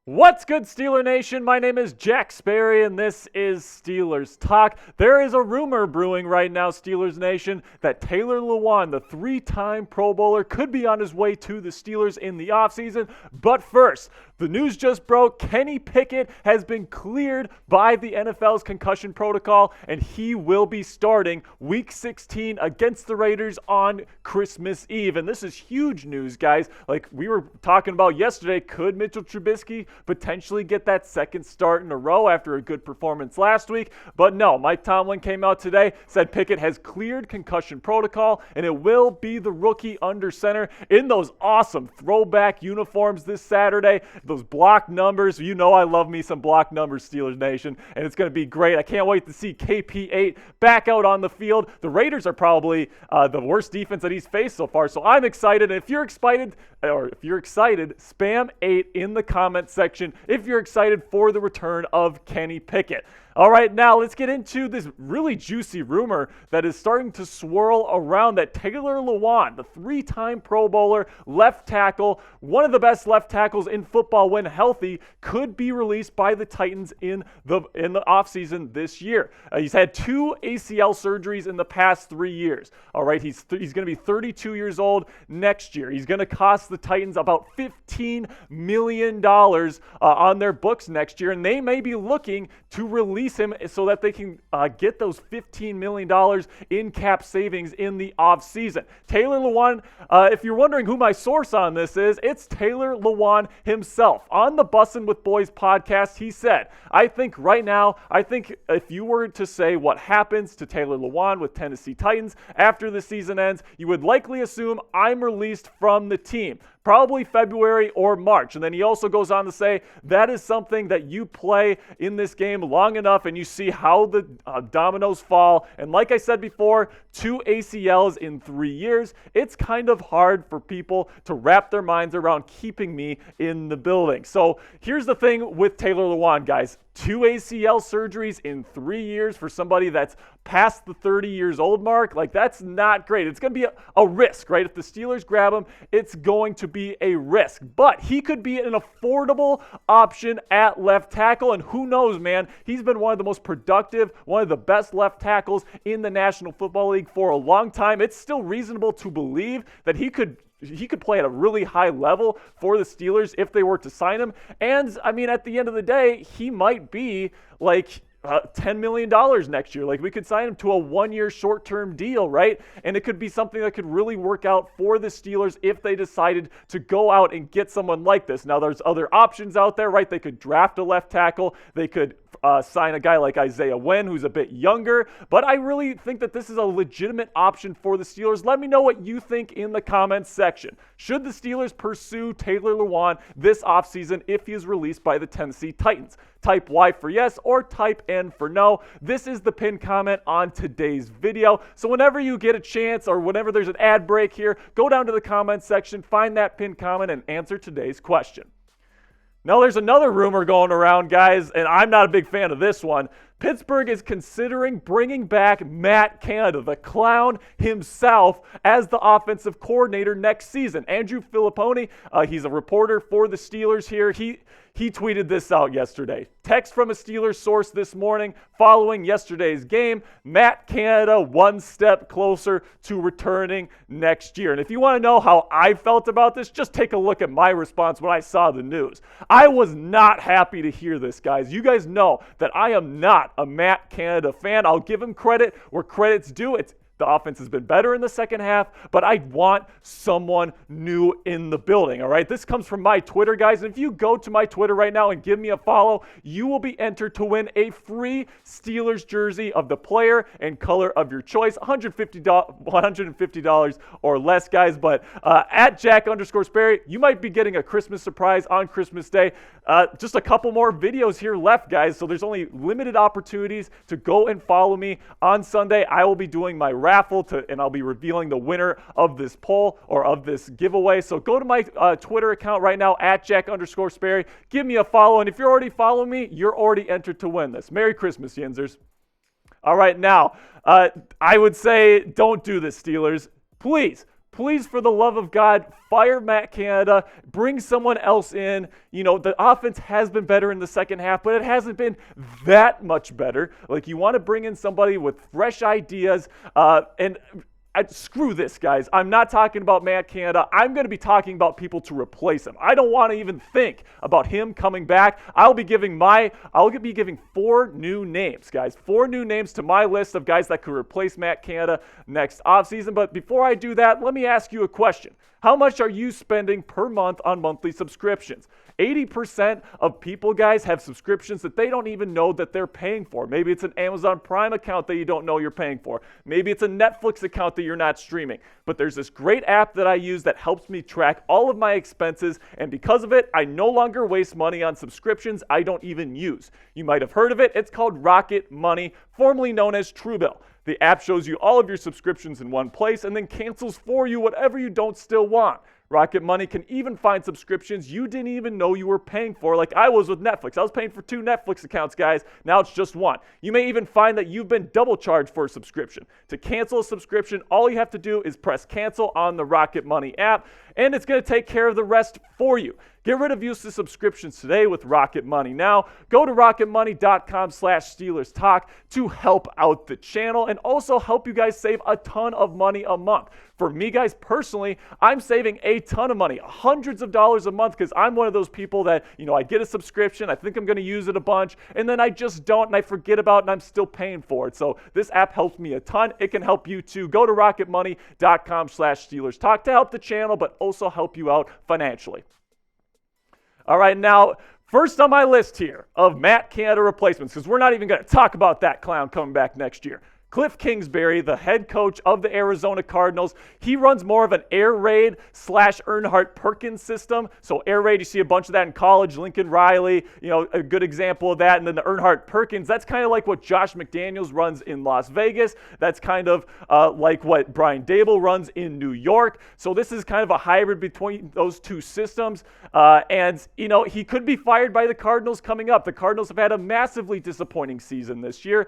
What's good, Steeler Nation? My name is Jack Sperry, and this is Steelers Talk. There is a rumor brewing right now, Steelers Nation, that Taylor Lewan, the three-time Pro Bowler, could be on his way to the Steelers in the offseason. But first, the news just broke. Kenny Pickett has been cleared by the NFL's concussion protocol, and he will be starting Week 16 against the Raiders on Christmas Eve. And this is huge news, guys. Like we were talking about yesterday, could Mitchell Trubisky potentially get that second start in a row after a good performance last week? But no, Mike Tomlin came out today, said Pickett has cleared concussion protocol, and it will be the rookie under center in those awesome throwback uniforms this Saturday. Those block numbers, you know I love me some block numbers, Steelers Nation, and it's going to be great. I can't wait to see KP8 back out on the field. The Raiders are probably the worst defense that he's faced so far, so I'm excited. And if you're excited, spam 8 in the comments section if you're excited for the return of Kenny Pickett. All right, now let's get into this really juicy rumor that is starting to swirl around that Taylor Lewan, the three-time Pro Bowler, left tackle, one of the best left tackles in football when healthy, could be released by the Titans in the offseason this year. He's had 2 ACL surgeries in the past 3 years. All right, he's going to be 32 years old next year. He's going to cost the Titans about $15 million on their books next year, and they may be looking to release him so that they can get those $15 million in cap savings in the offseason. Taylor Lewan, if you're wondering who my source on this is, it's Taylor Lewan himself. On the Bussin' with Boys podcast, he said, I think if you were to say what happens to Taylor Lewan with Tennessee Titans after the season ends, you would likely assume I'm released from the team. Probably February or March. And then he also goes on to say that is something that you play in this game long enough and you see how the dominoes fall. And like I said before, 2 ACLs in 3 years, it's kind of hard for people to wrap their minds around keeping me in the building. So here's the thing with Taylor Lewan, guys. 2 ACL surgeries in 3 years for somebody that's past the 30 years old mark, like that's not great. It's going to be a risk, right? If the Steelers grab him, it's going to be a risk. But he could be an affordable option at left tackle, and who knows, man? He's been one of the most productive, one of the best left tackles in the National Football League for a long time. It's still reasonable to believe that he could play at a really high level for the Steelers if they were to sign him. And, I mean, at the end of the day, he might be like $10 million next year. Like, we could sign him to a 1-year short-term deal, right? And it could be something that could really work out for the Steelers if they decided to go out and get someone like this. Now, there's other options out there, right? They could draft a left tackle. They could sign a guy like Isaiah Wynn, who's a bit younger. But I really think that this is a legitimate option for the Steelers. Let me know what you think in the comments section. Should the Steelers pursue Taylor Lewan this offseason if he is released by the Tennessee Titans? Type Y for yes or type N for no. This is the pinned comment on today's video. So whenever you get a chance or whenever there's an ad break here, go down to the comments section, find that pinned comment, and answer today's question. Now, there's another rumor going around, guys, and I'm not a big fan of this one. Pittsburgh is considering bringing back Matt Canada, the clown himself, as the offensive coordinator next season. Andrew Filipponi, he's a reporter for the Steelers here. He tweeted this out yesterday. Text from a Steelers source this morning following yesterday's game. Matt Canada one step closer to returning next year. And if you want to know how I felt about this, just take a look at my response when I saw the news. I was not happy to hear this, guys. You guys know that I am not a Matt Canada fan. I'll give him credit where credit's due. The offense has been better in the second half, but I want someone new in the building, all right? This comes from my Twitter, guys, and if you go to my Twitter right now and give me a follow, you will be entered to win a free Steelers jersey of the player and color of your choice, $150 or less, guys, but at Jack_Sperry, you might be getting a Christmas surprise on Christmas Day. Just a couple more videos here left, guys, so there's only limited opportunities to go and follow me on Sunday. I will be doing my raffle and I'll be revealing the winner of this poll or of this giveaway. So go to my Twitter account right now at Jack_Sperry. Give me a follow. And if you're already following me, you're already entered to win this. Merry Christmas, Yinzers. All right, now, I would say don't do this, Steelers. Please Please, for the love of God, fire Matt Canada, bring someone else in. The offense has been better in the second half, but it hasn't been that much better. Like, you want to bring in somebody with fresh ideas, screw this, guys. I'm not talking about Matt Canada. I'm going to be talking about people to replace him. I don't want to even think about him coming back. I'll be giving 4 new names, guys. 4 new names to my list of guys that could replace Matt Canada next offseason. But before I do that, let me ask you a question. How much are you spending per month on monthly subscriptions? 80% of people, guys, have subscriptions that they don't even know that they're paying for. Maybe it's an Amazon Prime account that you don't know you're paying for. Maybe it's a Netflix account that you're not streaming. But there's this great app that I use that helps me track all of my expenses, and because of it, I no longer waste money on subscriptions I don't even use. You might have heard of it. It's called Rocket Money, formerly known as Truebill. The app shows you all of your subscriptions in one place and then cancels for you whatever you don't still want. Rocket Money can even find subscriptions you didn't even know you were paying for, like I was with Netflix. I was paying for 2 Netflix accounts, guys. Now it's just 1. You may even find that you've been double charged for a subscription. To cancel a subscription, all you have to do is press cancel on the Rocket Money app, and it's going to take care of the rest for you. Get rid of useless subscriptions today with Rocket Money. Now, go to rocketmoney.com/Steelers Talk to help out the channel and also help you guys save a ton of money a month. For me, guys, personally, I'm saving a ton of money, hundreds of dollars a month, because I'm one of those people that, I get a subscription, I think I'm going to use it a bunch, and then I just don't, and I forget about it, and I'm still paying for it. So this app helps me a ton. It can help you too. Go to rocketmoney.com/Steelers Talk to help the channel, but also help you out financially. All right, now, first on my list here of Matt Canada replacements, because we're not even going to talk about that clown coming back next year. Kliff Kingsbury, the head coach of the Arizona Cardinals, he runs more of an air raid / Earnhardt Perkins system. So air raid, you see a bunch of that in college. Lincoln Riley, a good example of that. And then the Earnhardt Perkins, that's kind of like what Josh McDaniels runs in Las Vegas. That's kind of like what Brian Daboll runs in New York. So this is kind of a hybrid between those two systems. He could be fired by the Cardinals coming up. The Cardinals have had a massively disappointing season this year.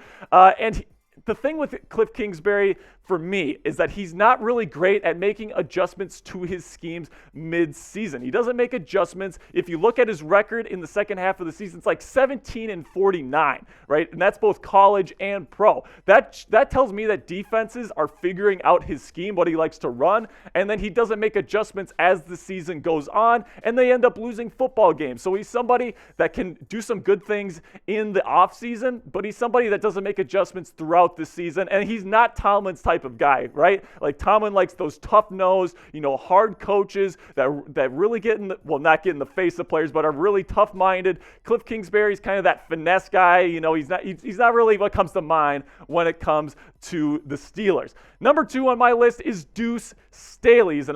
The thing with Kliff Kingsbury, for me, is that he's not really great at making adjustments to his schemes mid-season. He doesn't make adjustments. If you look at his record in the second half of the season, it's like 17-49, right? And that's both college and pro. That tells me that defenses are figuring out his scheme, what he likes to run, and then he doesn't make adjustments as the season goes on, and they end up losing football games. So he's somebody that can do some good things in the offseason, but he's somebody that doesn't make adjustments throughout the season, and he's not Tomlin's type of guy, right? Like Tomlin likes those tough-nosed, hard coaches that really not get in the face of players, but are really tough-minded. Kliff Kingsbury's kind of that finesse guy. He's not really what comes to mind when it comes to the Steelers. Number 2 on my list is Deuce Staley. He's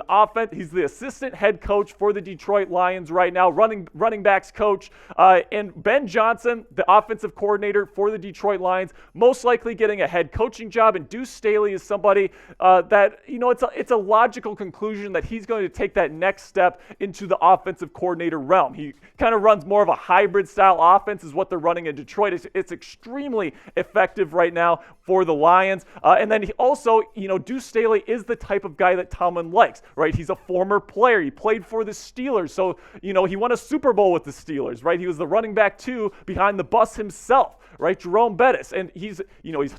he's the assistant head coach for the Detroit Lions right now, running backs coach. And Ben Johnson, the offensive coordinator for the Detroit Lions, most likely getting a head coaching job. And Deuce Staley is somebody that, it's a logical conclusion that he's going to take that next step into the offensive coordinator realm. He kind of runs more of a hybrid style offense is what they're running in Detroit. It's extremely effective right now for the Lions. And then he also, Deuce Staley is the type of guy that Tomlin likes, right? He's a former player. He played for the Steelers. So, he won a Super Bowl with the Steelers, right? He was the running back 2 behind the bus himself, right? Jerome Bettis. And he's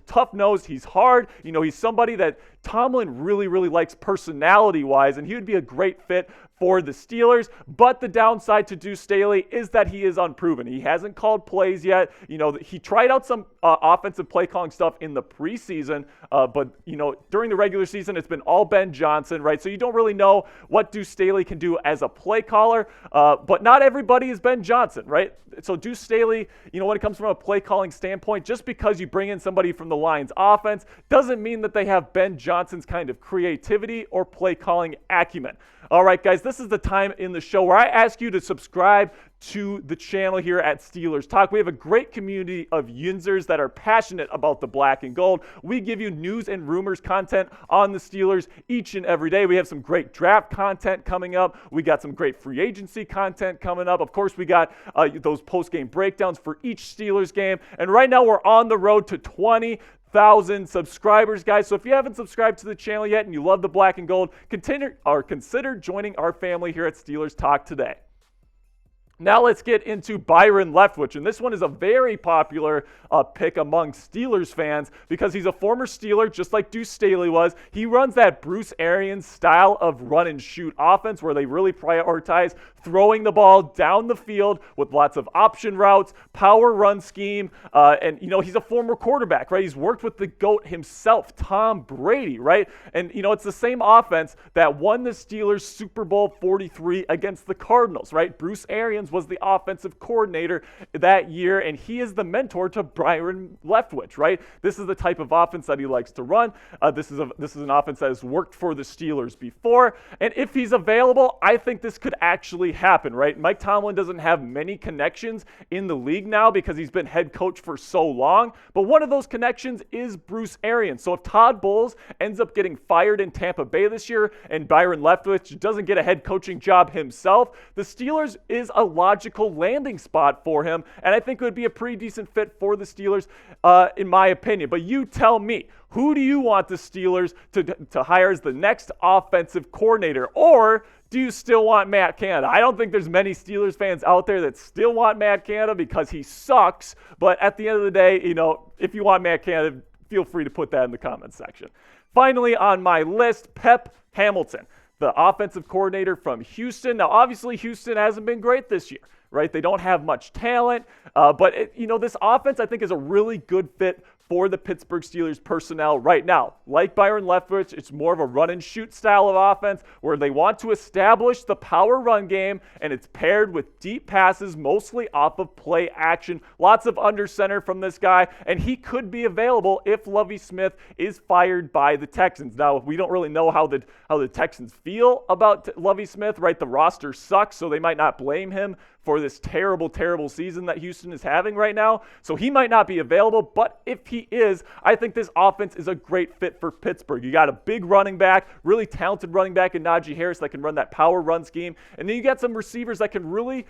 tough-nosed. He's hard. He's somebody that Tomlin really, really likes personality-wise, and he would be a great fit for the Steelers. But the downside to Deuce Staley is that he is unproven. He hasn't called plays yet. He tried out some offensive play calling stuff in the preseason, but during the regular season, it's been all Ben Johnson, right? So you don't really know what Deuce Staley can do as a play caller, but not everybody is Ben Johnson, right? So Deuce Staley, when it comes from a play calling standpoint, just because you bring in somebody from the Lions offense doesn't mean that they have Ben Johnson's kind of creativity or play calling acumen. All right, guys, this is the time in the show where I ask you to subscribe to the channel here at Steelers Talk. We have a great community of Yinzers that are passionate about the black and gold. We give you news and rumors content on the Steelers each and every day. We have some great draft content coming up. We got some great free agency content coming up. Of course, we got those post-game breakdowns for each Steelers game. And right now we're on the road to 20 1,000 subscribers, guys. So if you haven't subscribed to the channel yet and you love the black and gold, consider joining our family here at Steelers Talk today. Now let's get into Byron Leftwich, and this one is a very popular pick among Steelers fans because he's a former Steeler, just like Deuce Staley was. He runs that Bruce Arians style of run and shoot offense where they really prioritize throwing the ball down the field with lots of option routes, power run scheme, and he's a former quarterback, right? He's worked with the GOAT himself, Tom Brady, right? And it's the same offense that won the Steelers Super Bowl 43 against the Cardinals, right? Bruce Arians was the offensive coordinator that year, and he is the mentor to Byron Leftwich, right? This is the type of offense that he likes to run. This is an offense that has worked for the Steelers before, and if he's available, I think this could actually happen, right? Mike Tomlin doesn't have many connections in the league now because he's been head coach for so long, but one of those connections is Bruce Arians. So if Todd Bowles ends up getting fired in Tampa Bay this year and Byron Leftwich doesn't get a head coaching job himself, the Steelers is a logical landing spot for him, and I think it would be a pretty decent fit for the Steelers, in my opinion. But you tell me, who do you want the Steelers to hire as the next offensive coordinator? Or do you still want Matt Canada? I don't think there's many Steelers fans out there that still want Matt Canada because he sucks. But at the end of the day, if you want Matt Canada, feel free to put that in the comments section. Finally on my list, Pep Hamilton, the offensive coordinator from Houston. Now, obviously, Houston hasn't been great this year, right? They don't have much talent, but this offense, I think, is a really good fit for the Pittsburgh Steelers personnel right now. Like Byron Leftwich, it's more of a run and shoot style of offense where they want to establish the power run game, and it's paired with deep passes, mostly off of play action. Lots of under center from this guy, and he could be available if Lovie Smith is fired by the Texans. Now, we don't really know how the Texans feel about Lovie Smith, right? The roster sucks, so they might not blame him for this terrible, terrible season that Houston is having right now. So he might not be available, but if he is, I think this offense is a great fit for Pittsburgh. You got a big running back, really talented running back in Najee Harris that can run that power run scheme. And then you got some receivers that can really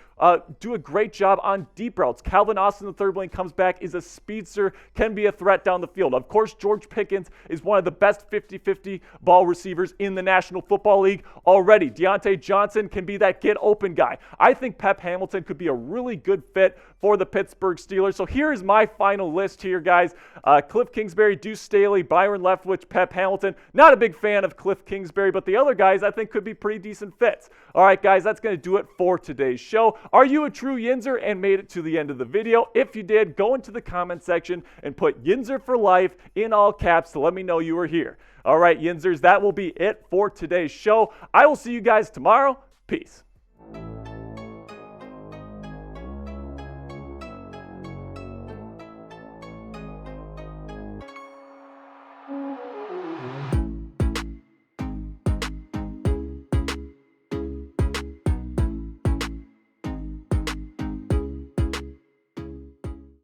do a great job on deep routes. Calvin Austin III, when he comes back, is a speedster, can be a threat down the field. Of course, George Pickens is one of the best 50-50 ball receivers in the National Football League already. Deontay Johnson can be that get open guy. I think Pep Hamilton could be a really good fit for the Pittsburgh Steelers. So here is my final list here, guys. Kliff Kingsbury, Deuce Staley, Byron Leftwich, Pep Hamilton. Not a big fan of Kliff Kingsbury, but the other guys I think could be pretty decent fits. All right, guys, that's going to do it for today's show. Are you a true Yinzer and made it to the end of the video? If you did, go into the comment section and put Yinzer for life in all caps to let me know you were here. All right, Yinzers, that will be it for today's show. I will see you guys tomorrow. Peace.